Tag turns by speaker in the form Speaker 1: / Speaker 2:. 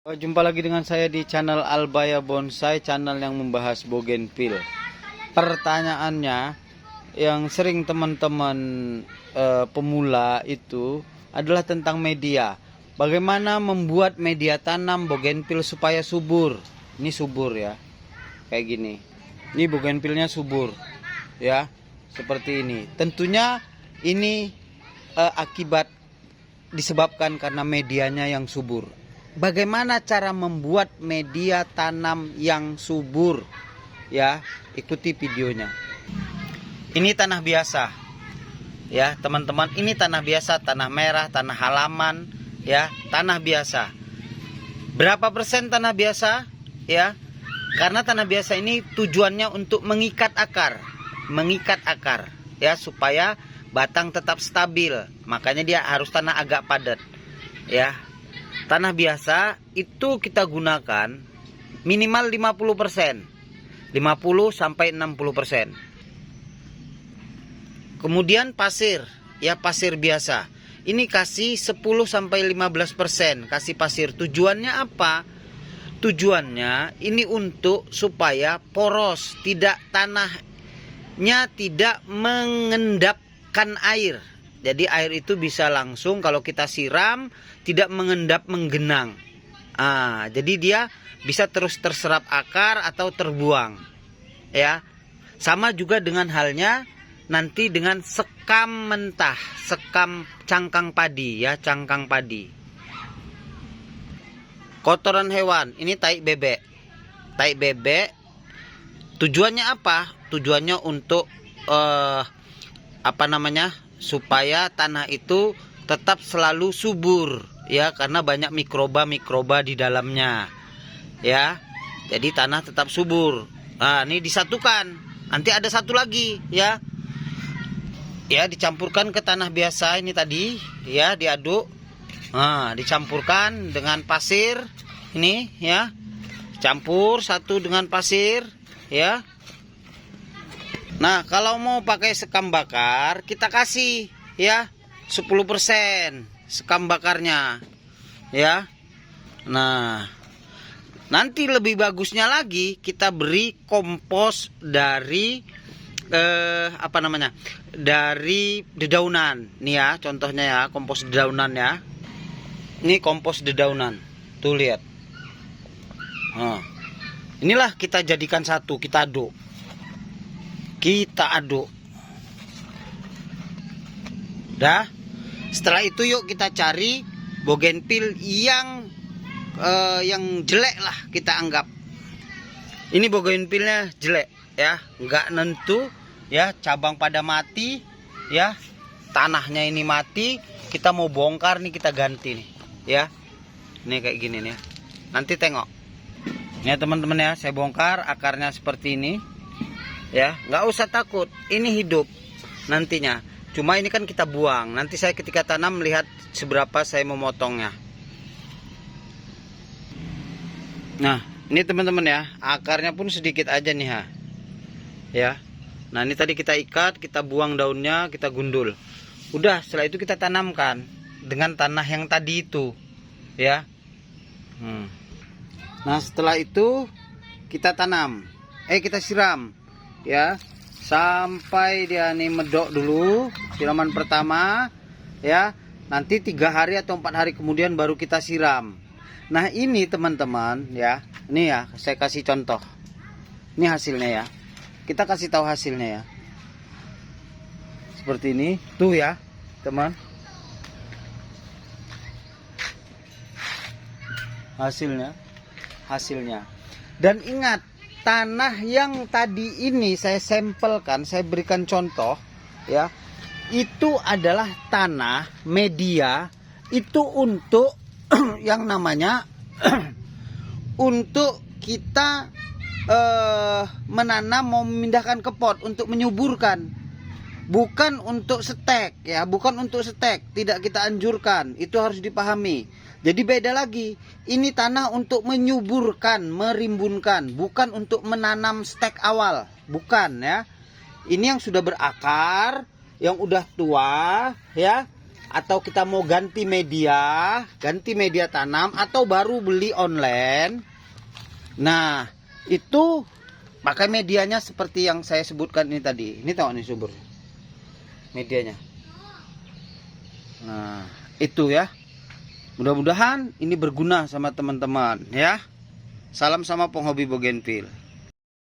Speaker 1: Jumpa lagi dengan saya di channel Albaya Bonsai, channel yang membahas bougainville. Pertanyaannya yang sering teman-teman pemula itu adalah tentang media. Bagaimana membuat media tanam bougainville supaya subur? Ini subur ya, kayak gini. Ini bougainvillenya subur, ya, seperti ini. Tentunya ini akibat disebabkan karena medianya yang subur. Bagaimana cara membuat media tanam yang subur? Ya, ikuti videonya. Ini tanah biasa. Ya, teman-teman, ini tanah biasa, tanah merah, tanah halaman, ya, tanah biasa. Berapa persen tanah biasa? Ya. Karena tanah biasa ini tujuannya untuk mengikat akar, ya, supaya batang tetap stabil. Makanya dia harus tanah agak padat. Ya. Tanah biasa itu kita gunakan minimal 50%. 50 sampai 60%. Kemudian pasir, ya, pasir biasa. Ini kasih 10 sampai 15%, kasih pasir. Tujuannya apa? Tujuannya ini untuk supaya poros, tanahnya tidak mengendapkan air. Jadi air itu bisa langsung kalau kita siram, tidak mengendap menggenang. Jadi dia bisa terus terserap akar atau terbuang. Ya. Sama juga dengan halnya nanti dengan sekam mentah, sekam cangkang padi, ya, cangkang padi. Kotoran hewan, ini tai bebek. Tai bebek tujuannya apa? Tujuannya untuk supaya tanah itu tetap selalu subur, ya, karena banyak mikroba di dalamnya, ya. Jadi tanah tetap subur. Nah, ini disatukan. Nanti ada satu lagi, ya. Ya, dicampurkan ke tanah biasa ini tadi, ya, diaduk. Nah, dicampurkan dengan pasir ini, ya. Campur satu dengan pasir, ya. Nah, kalau mau pakai sekam bakar, kita kasih, ya, 10% sekam bakarnya, ya. Nah, nanti lebih bagusnya lagi kita beri kompos dari dari dedaunan. Nih ya, contohnya ya, kompos dedaunan, ya. Ini kompos dedaunan. Tuh lihat. Nah, inilah kita jadikan satu, kita aduk. Dah. Setelah itu yuk kita cari bougainville yang jelek lah, kita anggap. Ini bougainvillenya jelek, ya, nggak nentu, ya, cabang pada mati, ya, tanahnya ini mati. Kita mau bongkar nih, kita ganti nih, ya. Ini kayak gini nih, ya. Nanti tengok. Nih teman-teman, ya, saya bongkar akarnya seperti ini. Ya, nggak usah takut, ini hidup nantinya. Cuma ini kan kita buang. Nanti saya ketika tanam melihat seberapa saya memotongnya. Nah, ini teman-teman, ya, akarnya pun sedikit aja nih, ya. Nah, ini tadi kita ikat, kita buang daunnya, kita gundul. Udah, setelah itu kita tanamkan dengan tanah yang tadi itu, ya. Nah, setelah itu kita tanam, kita siram. Ya, sampai dia nih medok dulu siraman pertama, ya. Nanti 3 hari atau 4 hari kemudian baru kita siram. Nah, ini teman-teman, ya, ini, ya, saya kasih contoh. Ini hasilnya, ya, kita kasih tahu hasilnya, ya, seperti ini tuh, ya, teman. Hasilnya. Dan ingat, tanah yang tadi ini saya sampelkan, saya berikan contoh, ya, itu adalah tanah media, itu untuk yang namanya untuk kita menanam, mau memindahkan ke pot untuk menyuburkan, bukan untuk stek, ya, bukan untuk stek, tidak kita anjurkan, itu harus dipahami. Jadi beda lagi, ini tanah untuk menyuburkan, merimbunkan, bukan untuk menanam stek awal, bukan, ya. Ini yang sudah berakar, yang udah tua, ya, atau kita mau ganti media tanam atau baru beli online. Nah, itu pakai medianya seperti yang saya sebutkan ini tadi. Ini tahu nih subur medianya. Nah, itu ya. Mudah-mudahan ini berguna sama teman-teman ya. Salam sama penghobi bougainville.